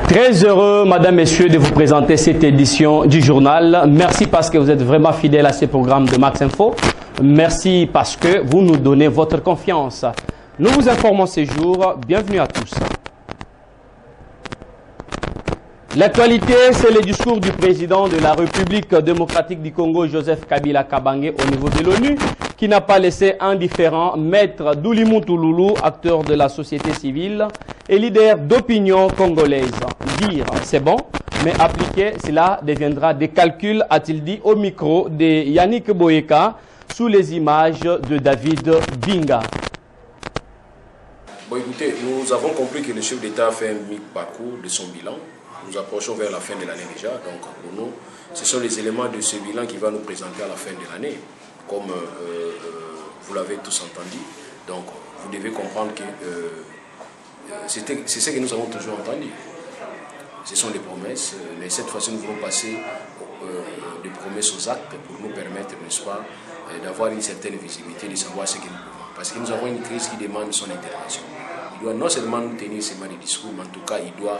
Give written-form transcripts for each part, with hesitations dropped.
Très heureux, Madame, Messieurs, de vous présenter cette édition du journal. Merci parce que vous êtes vraiment fidèles à ce programme de Max Info. Merci parce que vous nous donnez votre confiance. Nous vous informons ce jour. Bienvenue à tous. L'actualité, c'est le discours du président de la République démocratique du Congo, Joseph Kabila Kabange, au niveau de l'ONU, qui n'a pas laissé indifférent Maître Doulimou Touloulou, acteur de la société civile et leader d'opinion congolaise. Dire c'est bon, mais appliquer cela deviendra des calculs, a-t-il dit au micro de Yannick Boyeka, sous les images de David Binga. Bon, écoutez, nous avons compris que le chef d'État a fait un mi-parcours de son bilan. Nous approchons vers la fin de l'année déjà, donc pour nous, ce sont les éléments de ce bilan qui va nous présenter à la fin de l'année, comme vous l'avez tous entendu. Donc, vous devez comprendre que c'est ce que nous avons toujours entendu. Ce sont des promesses, mais cette fois-ci, nous voulons passer des promesses aux actes pour nous permettre, n'est-ce pas, d'avoir une certaine visibilité, de savoir ce que nous pouvons. Parce que nous avons une crise qui demande son intervention. Il doit non seulement nous tenir seulement des discours, mais en tout cas, il doit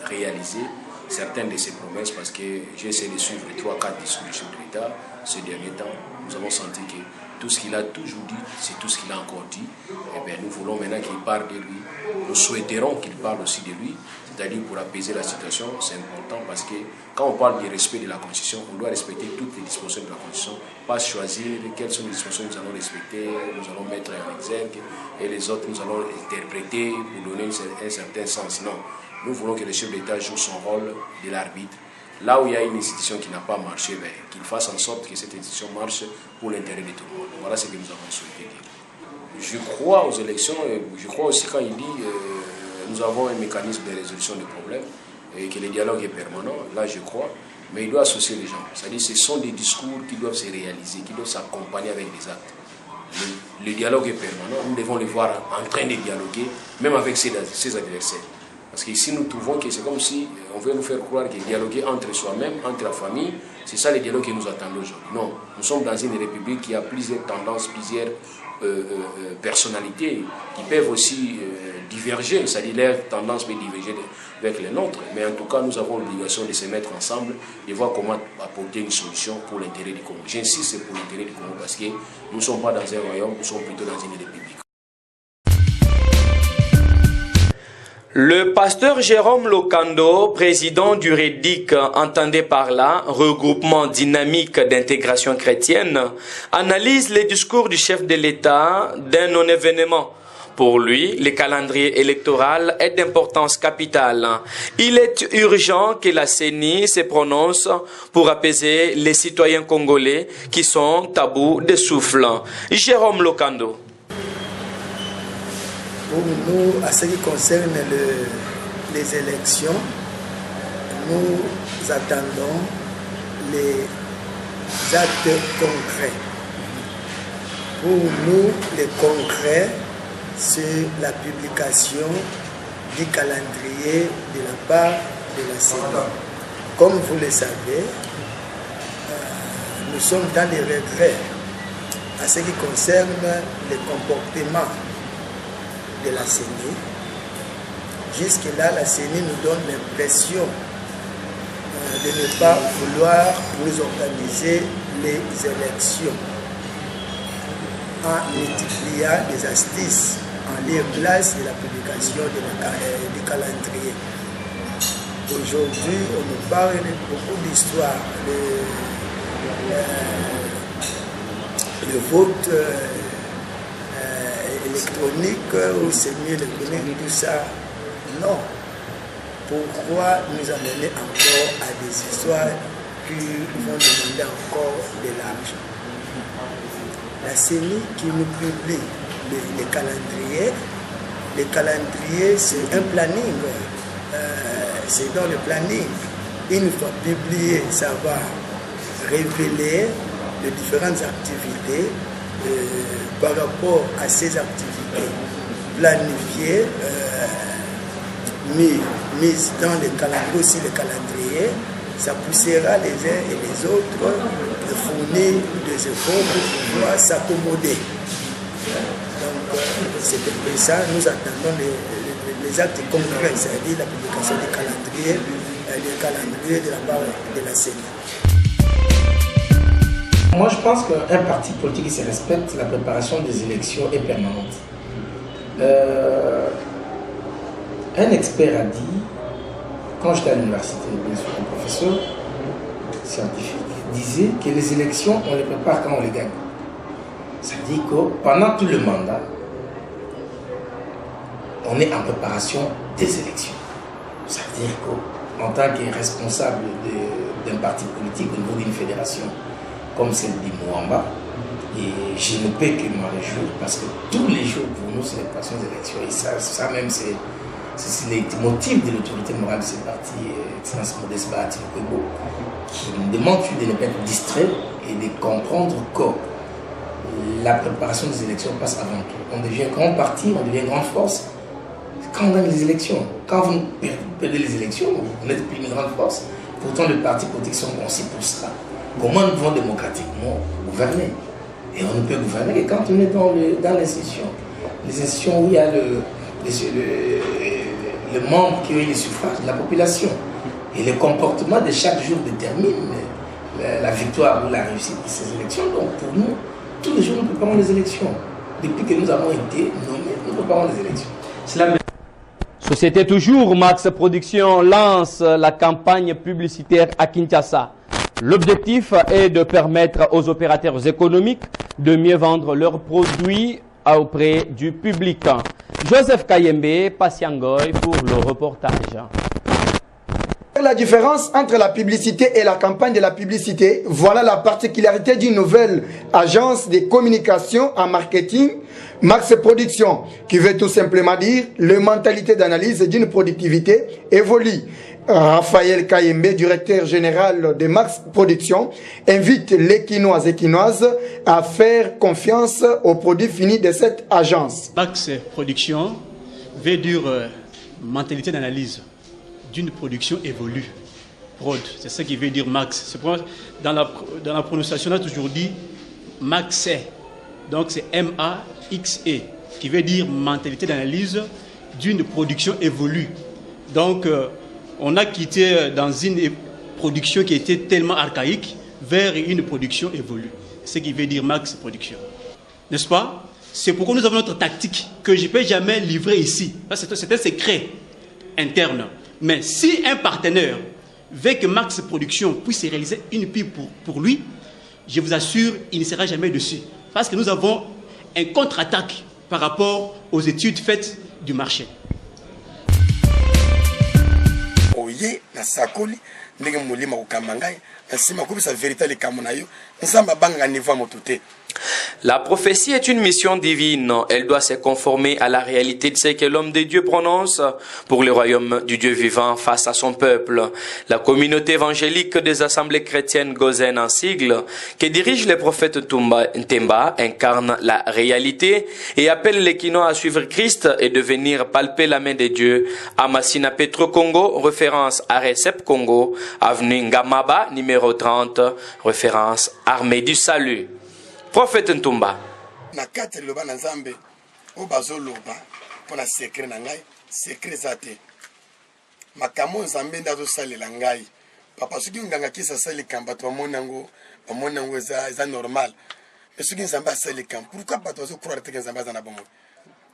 réaliser certaines de ses promesses, parce que j'ai essayé de suivre les 3-4 discours du chef de l'État ces derniers temps. Nous avons senti que tout ce qu'il a toujours dit, c'est tout ce qu'il a encore dit. Et bien, nous voulons maintenant qu'il parle de lui. Nous souhaiterons qu'il parle aussi de lui, c'est-à-dire pour apaiser la situation. C'est important parce que quand on parle du respect de la Constitution, on doit respecter toutes les dispositions de la Constitution, pas choisir quelles sont les dispositions que nous allons respecter, nous allons mettre en exergue, et les autres nous allons interpréter pour donner un certain sens. Non. Nous voulons que le chef d'État joue son rôle de l'arbitre. Là où il y a une institution qui n'a pas marché, ben, qu'il fasse en sorte que cette institution marche pour l'intérêt de tout le monde. Voilà ce que nous avons souhaité dire. Je crois aux élections, je crois aussi quand il dit nous avons un mécanisme de résolution des problèmes et que le dialogue est permanent. Là, je crois. Mais il doit associer les gens. C'est-à-dire que ce sont des discours qui doivent se réaliser, qui doivent s'accompagner avec des actes. Le dialogue est permanent. Nous devons les voir en train de dialoguer, même avec ses adversaires. Parce qu'ici, nous trouvons que c'est comme si on veut nous faire croire que dialoguer entre soi-même, entre la famille, c'est ça le dialogue que nous attendons aujourd'hui. Non, nous sommes dans une république qui a plusieurs tendances, plusieurs personnalités qui peuvent aussi diverger, c'est-à-dire leurs tendances peuvent diverger avec les nôtres. Mais en tout cas, nous avons l'obligation de se mettre ensemble et voir comment apporter une solution pour l'intérêt du Congo. J'insiste, c'est pour l'intérêt du Congo parce que nous ne sommes pas dans un royaume, nous sommes plutôt dans une république. Le pasteur Jérôme Lokando, président du REDIC, entendait par là regroupement dynamique d'intégration chrétienne, analyse les discours du chef de l'État d'un non-événement. Pour lui, le calendrier électoral est d'importance capitale. Il est urgent que la CENI se prononce pour apaiser les citoyens congolais qui sont à bout de souffle. Jérôme Lokando. Pour nous, à ce qui concerne les élections, nous attendons les actes concrets. Pour nous, les concrets, c'est la publication du calendrier de la part de la CENI. Comme vous le savez, nous sommes dans les regrets à ce qui concerne les comportements de la CENI. Jusque-là, la CENI nous donne l'impression de ne pas vouloir nous organiser les élections en multipliant des astuces en lieu place de la publication du calendrier. Aujourd'hui, on nous parle beaucoup d'histoires. Le vote électronique ou semi-électronique, tout ça, non. Pourquoi nous amener encore à des histoires qui vont demander encore de l'argent? La CENI qui nous publie les calendriers, c'est un planning, c'est dans le planning. Une fois publié, ça va révéler les différentes activités par rapport à ces activités planifiées, mises dans le calendrier, aussi le calendrier, ça poussera les uns et les autres de fournir des efforts pour pouvoir s'accommoder. Donc, c'est pour ça que nous attendons les actes concrets, c'est-à-dire la publication du calendrier. publier le calendrier de la part de la CENI. Moi, je pense qu'un parti politique qui se respecte, la préparation des élections est permanente. Un expert a dit, quand j'étais à l'université, bien sûr, un professeur scientifique, disait que les élections, on les prépare quand on les gagne. Ça veut dire que pendant tout le mandat, on est en préparation des élections. Ça veut dire qu'en tant que responsable d'un parti politique au niveau d'une fédération comme celle du Mwamba, et je ne peux que m'en réjouir parce que tous les jours pour nous, c'est les préparation des élections. Et ça même, c'est les motifs de l'autorité morale de ce parti, Excellence Modeste Bahati Lukwebo, qui nous demande de ne pas être distrait et de comprendre que la préparation des élections passe avant tout. On devient grand parti, on devient grande force quand on gagne les élections. Quand vous perdez les élections, vous n'êtes plus une grande force. Pourtant, les partis politiques sont conçus pour cela. Comment nous pouvons démocratiquement gouverner? Et on ne peut gouverner que quand on est dans l'institution. Les institutions où il y a le membre qui a les suffrages de la population. Et le comportement de chaque jour détermine la victoire ou la réussite de ces élections. Donc pour nous, tous les jours, nous préparons les élections. Depuis que nous avons été nommés, nous préparons les élections. Société Toujours, Max Production lance la campagne publicitaire à Kinshasa. L'objectif est de permettre aux opérateurs économiques de mieux vendre leurs produits auprès du public. Joseph Kayembe, Patiangoy pour le reportage. La différence entre la publicité et la campagne de la publicité, voilà la particularité d'une nouvelle agence de communication en marketing, Max Production, qui veut tout simplement dire la mentalité d'analyse d'une productivité évolue. Raphaël Kayembe, directeur général de Max Production, invite les Quinoises et Quinoises à faire confiance aux produits finis de cette agence. Max Production veut dire mentalité d'analyse d'une production évolue. Prod, c'est ça qui veut dire Max. C'est pour dans la prononciation, on a toujours dit Max. Donc c'est M-A-X-E, qui veut dire mentalité d'analyse d'une production évolue. Donc on a quitté dans une production qui était tellement archaïque vers une production évolue. C'est ce qui veut dire Max Production. N'est-ce pas? C'est pourquoi nous avons notre tactique que je ne peux jamais livrer ici. C'est un secret interne. Mais si un partenaire veut que Max Production puisse réaliser une pub pour lui, je vous assure, il ne sera jamais dessus. Parce que nous avons un contre-attaque par rapport aux études faites du marché. Oye na sakoli ndenge mulima ukamangai na sima kubisa verite le kamunayo nsamba banga niva motuté. La prophétie est une mission divine. Elle doit se conformer à la réalité de ce que l'homme de Dieu prononce pour le royaume du Dieu vivant face à son peuple. La communauté évangélique des assemblées chrétiennes Gozen en sigle, qui dirige le prophète Ntemba, incarne la réalité et appelle les Quinois à suivre Christ et de venir palper la main de Dieu à Massina Petro Congo, référence à Recep Congo, avenue Ngamaba, numéro 30, référence Armée du Salut. Prophète Ntumba. Na kati loba na Nzambe o bazo loba pona secret na ngai secret zate makamo Nzambe ndazo salela ngai papa soki nganga kisa sali kamba to monango za normal mais soki Nzambe sali kamba pourquoi pas to zo croire que Nzambe za na bomo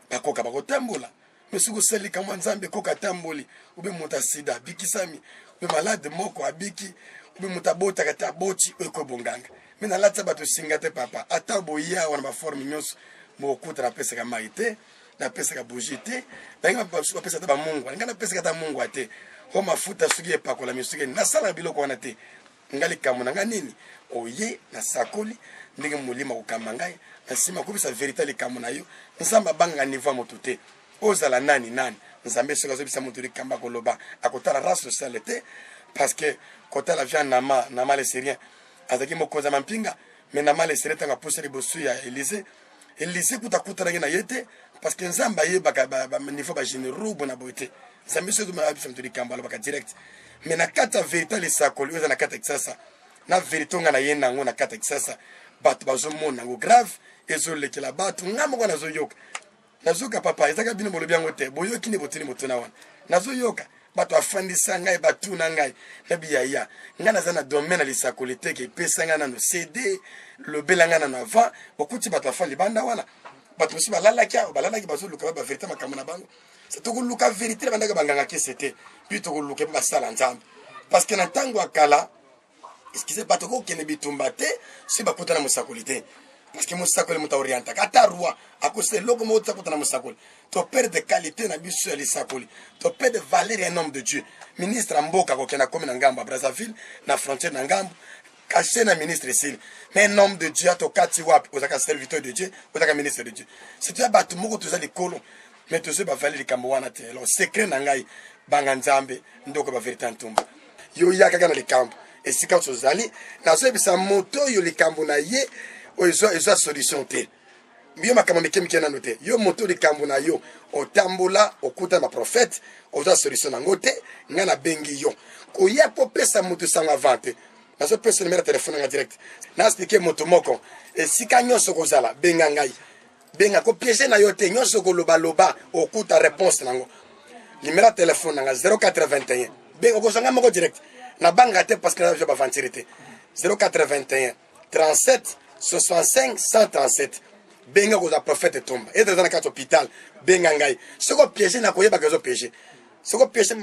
bakoka bakotambola mais soki sali kamba Nzambe koka tamboli ube muta sida bikisami ube malade moko abiki ube muta bota kata boti eko bonganga. Mais dans la tabato singate papa atabo ya wana ba forme nyos mo kuta na pesa ka maite na pesa ka bujite na nga ba pesa ta ba mungu nga pesa ka ta mungu ate ho mafuta sugi e pakola misugi na sala biloko wana te ngali kamuna nga nini oye na sakoli ndenge mulima ukamangai na sima kubisa verite le kamuna yo nsamba banga niva motuté ozala nani nzambe soka zo bisa muturi kamba koloba akotala race sociale te parce que kota la vient nama les syriens azaki mokoza mampinga mais nama les syriens tanga poser bosu ya Élysée kutakuta na yete parce que nzamba ye baka niveau ba généraux bona boité nzambe so ma bisa muturi kamba baka direct mais na kata vérité les sakoli oza na kata sasa na vérité nga na yena ngo na kata sasa bato bazo mona ngo grave ezolekela bato ngamo nazo yoka nazoka papa ezaka bino bolobi yango te boyoki ne botini motona wana nazo yoka bato afandisa ngai batuna ngai na biyaya nga naza na domaine na lisakoli te ke pesa nga nano cd lobela nga nano avant bokuti bato afandi banda wana bato mosusu balalaki bazoluka baverité makambo na bango se tokoluka vérité bandaka banganga kese te puis tokoluka mpe basala nzambe parce que na ntango ya kala excusez bato kokende bitumba te si bakutana mosakoli te parce que mosakoli moto orientaka ata roi akose eloko moko takutana mosakoli to perdre qualité na biso ya lisakoli to perdre valeur ya un homme de Dieu ministre mboka kokenda komi na ngambo ya Brazzaville na frontière na ngambo caché na ministre ici mais un homme de Dieu to kati wapi ozaka serviteur de Dieu ozaka ministre de Dieu c'est ya bato moko toza likolo mais tozo ba valeur likambo wana te alors secret na ngai banga nzambe ndoko ba vérité ntumba yo yaka kana likambo esika tozali na so bisa moto yo likambo na ye ozo solution te yo makambo mekemike na note yo moto likambo na yo otambola okuta ma prophète ozo solution nango te ngana bengi yo ko ya po pesa moto sanga vante na so pesa numéro téléphone nga direct na expliquer moto moko esika nyonso kozala benga ngai benga ko piéger na yo te nyonso ko loba okuta réponse nango numéro téléphone nga 0421 benga ko sanga moko direct na banga te parce que na je ba ventirité 0421 37 65 137 benga ko za prophète tomba et dans un hôpital benga ngai soko piéger na koyeba que zo piéger soko piéger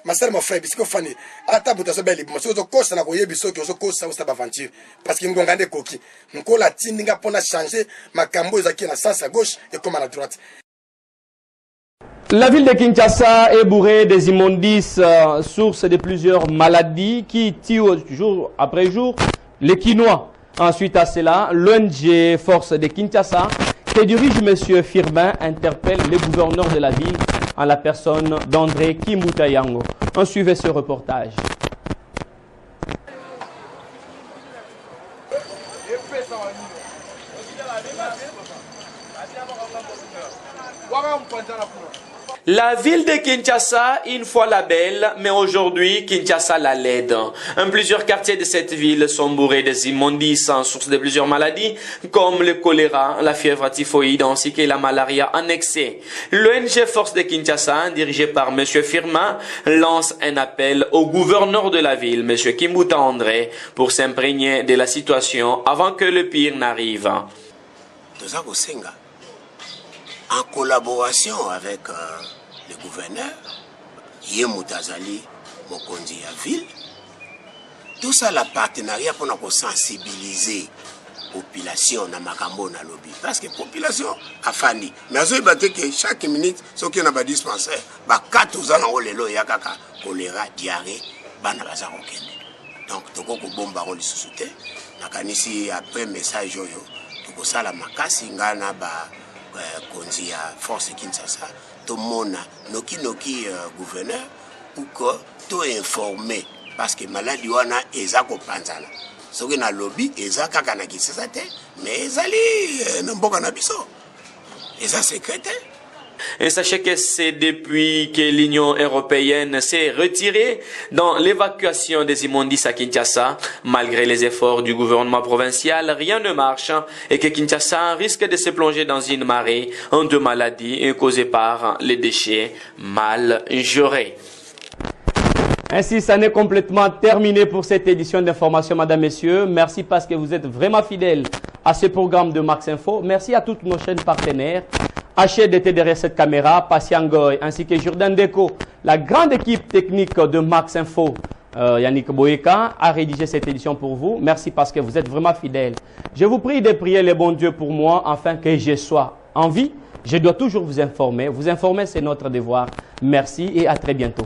ma sœur mon frère bisiko fani ata buta so beli soko kosa na koyebi soko zo kosa usa ba ventir parce que ngonga nde koki nkola tindinga pona changer makambo ezaki na sens à gauche et comme à la droite. La ville de Kinshasa est bourrée des immondices, source de plusieurs maladies qui tuent jour après jour les Kinois. Ensuite à cela, l'ONG Force de Kinshasa, que dirige M. Firmin, interpelle le gouverneur de la ville en la personne d'André Kimbuta Yango. On suivait ce reportage. La ville de Kinshasa, une fois la belle, mais aujourd'hui, Kinshasa la laide. Plusieurs quartiers de cette ville sont bourrés des immondices en source de plusieurs maladies, comme le choléra, la fièvre typhoïde, ainsi que la malaria en excès. L'ONG Force de Kinshasa, dirigée par M. Firmin, lance un appel au gouverneur de la ville, M. Kimbuta André, pour s'imprégner de la situation avant que le pire n'arrive. En collaboration avec le gouverneur, Yemutazali, Mokondi à ville, tout ça, la partenariat pour nous sensibiliser la population dans Makambo na lobby. Parce que la population a fani. Mais que chaque minute, ce qui est dans le dispensaire, 4 ans, il y a choléra, diarrhée, donc, il y a un bon baron de société. Après message, il y a un makasi, Konzi à Force Kinshasa, tout le monde, noki gouverneur, pour que tout informé, parce que maladie wana ezako panzana. Ce qui na lobby ezaka kanaki c'est ça mais ezali n'importe na biso. Eza secrétaire. Et sachez que c'est depuis que l'Union européenne s'est retirée dans l'évacuation des immondices à Kinshasa, malgré les efforts du gouvernement provincial, rien ne marche et que Kinshasa risque de se plonger dans une marée de maladies causées par les déchets mal gérés. Ainsi, ça n'est complètement terminé pour cette édition d'information, mesdames, messieurs. Merci parce que vous êtes vraiment fidèles à ce programme de Max Info. Merci à toutes nos chaînes partenaires. HD était derrière cette caméra, Patient Goy, ainsi que Jordan Deco, la grande équipe technique de Max Info, Yannick Boyeka, a rédigé cette édition pour vous. Merci parce que vous êtes vraiment fidèles. Je vous prie de prier le bon Dieu pour moi, afin que je sois en vie. Je dois toujours vous informer. Vous informer, c'est notre devoir. Merci et à très bientôt.